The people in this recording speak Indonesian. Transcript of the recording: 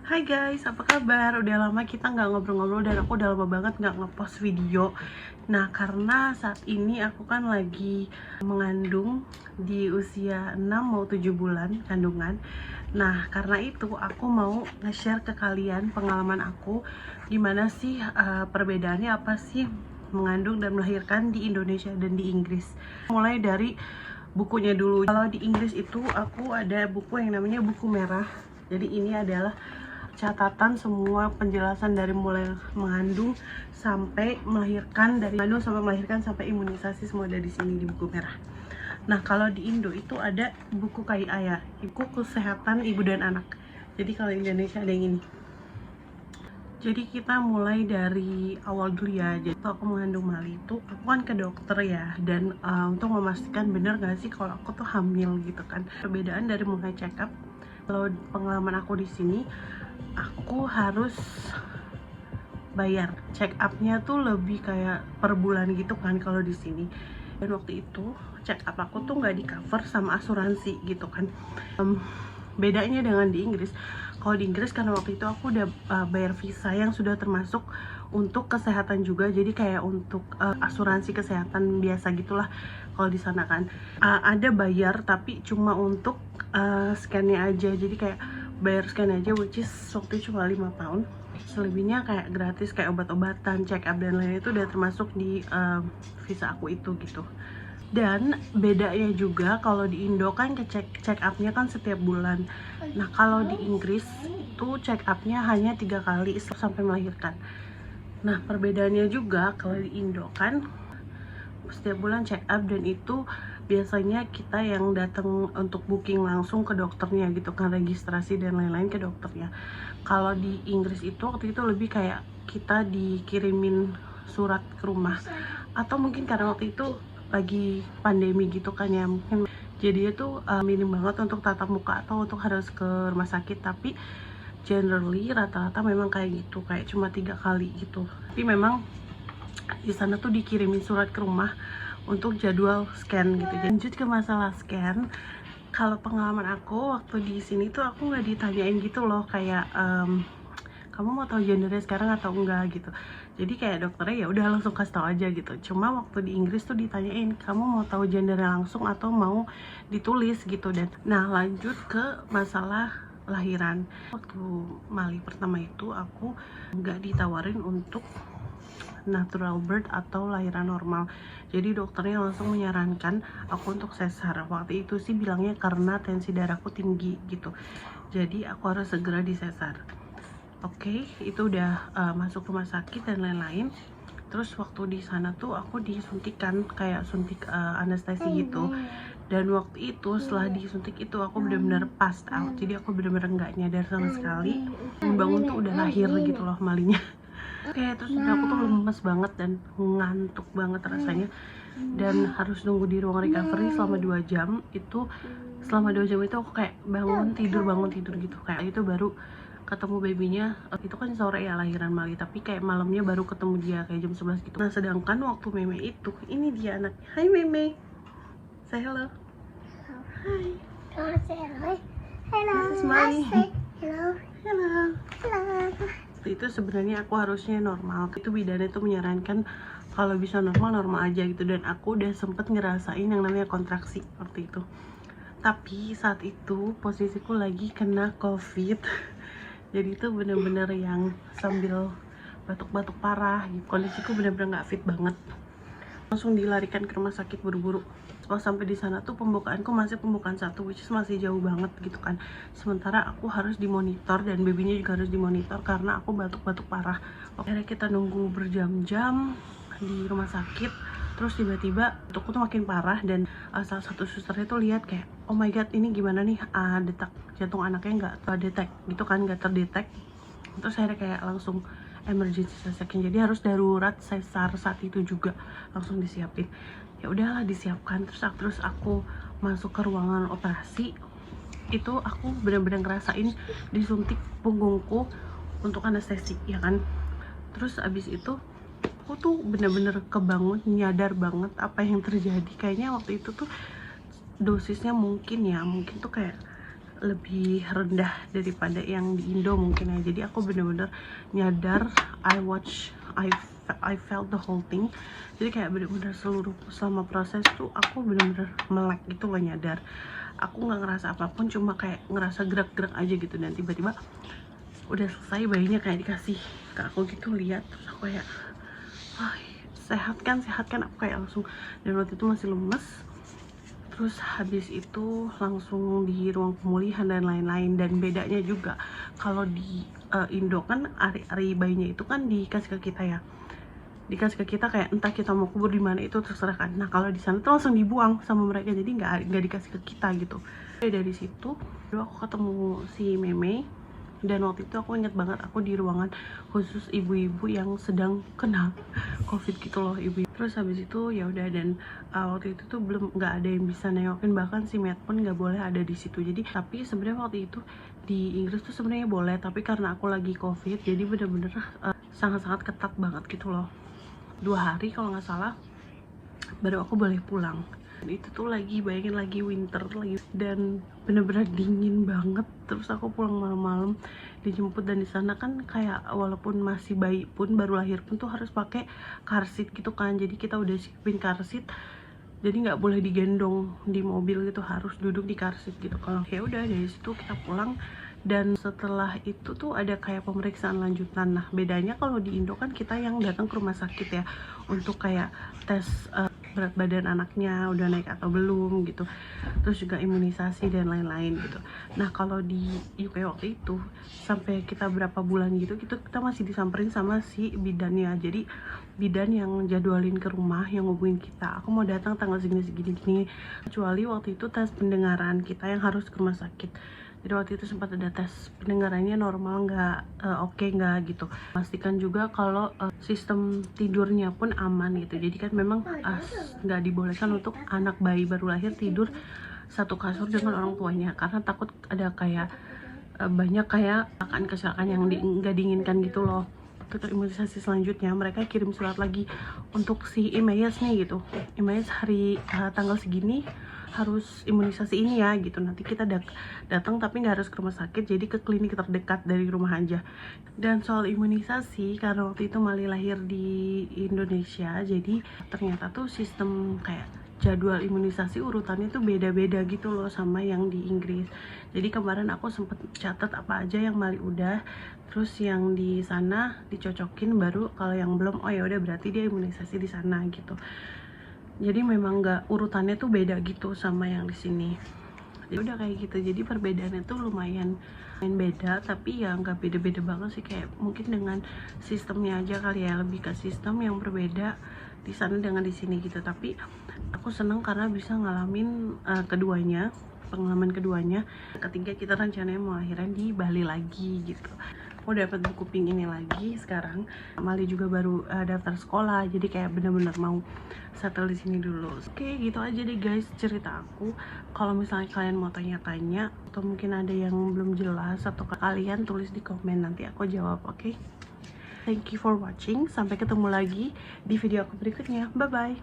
Hai guys, apa kabar? Udah lama kita nggak ngobrol-ngobrol dan aku udah lama banget nggak ngepost video. Nah, karena saat ini aku kan lagi mengandung di usia 6 mau 7 bulan kandungan. Nah, karena itu aku mau nge-share ke kalian pengalaman aku. Gimana sih perbedaannya, apa sih mengandung dan melahirkan di Indonesia dan di Inggris. Mulai dari bukunya dulu. Kalau di Inggris itu aku ada buku yang namanya buku merah. Jadi ini adalah catatan semua penjelasan dari mulai mengandung sampai melahirkan, dari mengandung sampai melahirkan sampai imunisasi, semua ada di sini di buku merah. Nah, kalau di Indo itu ada buku KIA ya, buku kesehatan ibu dan anak. Jadi kalau di Indonesia ada yang ini. Jadi kita mulai dari awal dulu ya. Jadi waktu aku mengandung Mali itu aku kan ke dokter ya, dan untuk memastikan bener gak sih kalau aku tuh hamil gitu kan. Perbedaan dari mulai check up, kalau pengalaman aku di sini aku harus bayar check upnya tuh lebih kayak per bulan gitu kan kalau di sini. Dan waktu itu check up aku tuh nggak di cover sama asuransi gitu kan. Bedanya dengan di Inggris, kalau di Inggris karena waktu itu aku udah bayar visa yang sudah termasuk untuk kesehatan juga, jadi kayak untuk asuransi kesehatan biasa gitulah. Kalau di sana kan ada bayar tapi cuma untuk scan-nya aja, jadi kayak bayar scan aja, which is waktu itu cuma 5 pound. Selebihnya kayak gratis, kayak obat-obatan, check up dan lain-lain itu udah termasuk di visa aku itu gitu. Dan bedanya juga kalau di Indo kan ke check upnya kan setiap bulan. Nah, kalau di Inggris itu check upnya hanya 3 kali sampai melahirkan. Nah, perbedaannya juga kalau di Indo kan setiap bulan check up, dan itu biasanya kita yang datang untuk booking langsung ke dokternya gitu kan, registrasi dan lain-lain ke dokternya. Kalau di Inggris itu waktu itu lebih kayak kita dikirimin surat ke rumah, atau mungkin karena waktu itu lagi pandemi gitu kan ya, mungkin jadi itu minim banget untuk tatap muka atau untuk harus ke rumah sakit. Tapi generally rata-rata memang kayak gitu, kayak cuma 3 kali gitu. Tapi memang di sana tuh dikirimin surat ke rumah untuk jadwal scan gitu. Lanjut ke masalah scan, kalau pengalaman aku waktu di sini tuh aku nggak ditanyain gitu loh, kayak kamu mau tahu gendernya sekarang atau enggak gitu. Jadi kayak dokternya ya udah langsung kasih tahu aja gitu. Cuma waktu di Inggris tuh ditanyain, kamu mau tahu gendernya langsung atau mau ditulis gitu. Dan nah, lanjut ke masalah lahiran. Waktu Mali pertama itu aku nggak ditawarin untuk natural birth atau lahiran normal. Jadi dokternya langsung menyarankan aku untuk sesar. Waktu itu sih bilangnya karena tensi darahku tinggi gitu, jadi aku harus segera disesar. Oke, itu udah masuk rumah sakit dan lain-lain. Terus waktu di sana tuh aku disuntikan kayak suntik anestesi gitu. Dan waktu itu setelah disuntik itu aku benar-benar passed out. Jadi aku benar-benar nggak nyadar sama sekali. Bangun tuh udah lahir gitu loh Malinya. Kayak terus aku tuh lemes banget dan ngantuk banget rasanya, dan harus nunggu di ruang recovery selama 2 jam. Itu selama 2 jam itu aku kayak bangun tidur gitu, kayak itu baru ketemu babynya. Itu kan sore ya lahiran Mali, tapi kayak malamnya baru ketemu dia kayak jam 11 gitu. Nah, sedangkan waktu Meme itu, ini dia anaknya. Hai Meme, say hello. Hai. Hello. This is Mali. Hello. Hello. Hello. Itu sebenarnya aku harusnya normal. Itu bidannya tuh menyarankan kalau bisa normal aja gitu, dan aku udah sempet ngerasain yang namanya kontraksi waktu itu. Tapi saat itu posisiku lagi kena COVID. Jadi itu bener-bener yang sambil batuk-batuk parah gitu. Kondisiku bener-bener nggak fit banget. Langsung dilarikan ke rumah sakit buru-buru. Kalau sampai di sana tuh pembukaanku masih pembukaan 1, which is masih jauh banget gitu kan. Sementara aku harus dimonitor dan babynya juga harus dimonitor karena aku batuk-batuk parah. Akhirnya kita nunggu berjam-jam di rumah sakit. Terus tiba-tiba batukku tuh makin parah, dan salah satu susternya tuh lihat kayak, oh my god, ini gimana nih, detak jantung anaknya nggak terdetek gitu kan, nggak terdetek. Terus akhirnya kayak langsung emergency C-section, jadi harus darurat sesar saat itu juga, langsung disiapin. Ya udahlah, disiapkan. Terus aku masuk ke ruangan operasi. Itu aku benar-benar ngerasain disuntik punggungku untuk anestesi ya kan. Terus abis itu aku tuh bener-bener kebangun, nyadar banget apa yang terjadi. Kayaknya waktu itu tuh dosisnya mungkin tuh kayak lebih rendah daripada yang di Indo mungkin ya. Jadi aku bener-bener nyadar, I felt the whole thing. Jadi kayak bener-bener selama proses tuh aku bener-bener melek gitu loh, nyadar. Aku nggak ngerasa apapun, cuma kayak ngerasa gerak-gerak aja gitu. Dan tiba-tiba udah selesai bayinya kayak dikasih ke aku gitu, lihat terus aku kayak sehat kan, aku kayak langsung. Dan waktu itu masih lemes. Terus habis itu langsung di ruang pemulihan dan lain-lain. Dan bedanya juga kalau di Indo kan ari-ari bayinya itu kan dikasih ke kita ya, dikasih ke kita kayak entah kita mau kubur di mana itu terserah kan. Nah kalau di sana tuh langsung dibuang sama mereka, jadi nggak dikasih ke kita gitu. Dari situ aku ketemu si Meme. Dan waktu itu aku inget banget, aku di ruangan khusus ibu-ibu yang sedang kena covid gitu loh, ibu. Terus habis itu ya udah, dan waktu itu tuh nggak ada yang bisa nengokin, bahkan si Matt pun nggak boleh ada di situ. Jadi tapi sebenarnya waktu itu di Inggris tuh sebenarnya boleh, tapi karena aku lagi covid jadi bener-bener sangat-sangat ketat banget gitu loh. 2 hari kalau nggak salah baru aku boleh pulang. Itu tuh lagi, bayangin lagi winter lagi, dan bener-bener dingin banget. Terus aku pulang malam-malam dijemput, dan di sana kan kayak walaupun masih bayi pun, baru lahir pun tuh harus pakai car seat gitu kan. Jadi kita udah siapin car seat, jadi nggak boleh digendong di mobil gitu, harus duduk di car seat gitu. Kalau ya udah dari situ kita pulang. Dan setelah itu tuh ada kayak pemeriksaan lanjutan. Nah bedanya kalau di Indo kan kita yang datang ke rumah sakit ya untuk kayak tes berat badan anaknya udah naik atau belum gitu, terus juga imunisasi dan lain-lain gitu. Nah kalau di UK waktu itu sampai kita berapa bulan gitu kita masih disamperin sama si bidannya. Jadi bidan yang jadwalin ke rumah, yang ngubungin kita, aku mau datang tanggal segini, kecuali waktu itu tes pendengaran kita yang harus ke rumah sakit. Jadi waktu itu sempat ada tes pendengarannya normal, nggak oke nggak gitu. Pastikan juga kalau sistem tidurnya pun aman gitu. Jadi kan memang nggak dibolehkan untuk anak bayi baru lahir tidur satu kasur dengan orang tuanya, karena takut ada kayak banyak kayak kecelakaan yang nggak diinginkan gitu loh. Untuk imunisasi selanjutnya mereka kirim surat lagi untuk si Imayas nih gitu, Imayas hari tanggal segini harus imunisasi ini ya gitu. Nanti kita datang tapi nggak harus ke rumah sakit, jadi ke klinik terdekat dari rumah aja. Dan soal imunisasi, karena waktu itu Mali lahir di Indonesia, jadi ternyata tuh sistem kayak jadwal imunisasi urutannya tuh beda-beda gitu loh sama yang di Inggris. Jadi kemarin aku sempet catat apa aja yang Mali udah, terus yang di sana dicocokin, baru kalau yang belum oh ya udah berarti dia imunisasi di sana gitu. Jadi memang nggak, urutannya tuh beda gitu sama yang di sini. Jadi udah kayak gitu. Jadi perbedaannya tuh lumayan beda, tapi ya nggak beda-beda banget sih, kayak mungkin dengan sistemnya aja kali ya, lebih ke sistem yang berbeda di sana dengan di sini gitu. Tapi aku seneng karena bisa ngalamin keduanya, pengalaman keduanya. Ketiga kita rencananya mau lahiran di Bali lagi gitu. Aku dapat buku pink ini lagi sekarang. Mali juga baru daftar sekolah, jadi kayak bener-bener mau settle di sini dulu. Oke, gitu aja deh guys cerita aku. Kalau misalnya kalian mau tanya-tanya atau mungkin ada yang belum jelas, atau kalian tulis di komen, nanti aku jawab. Oke? Thank you for watching. Sampai ketemu lagi di video aku berikutnya. Bye bye.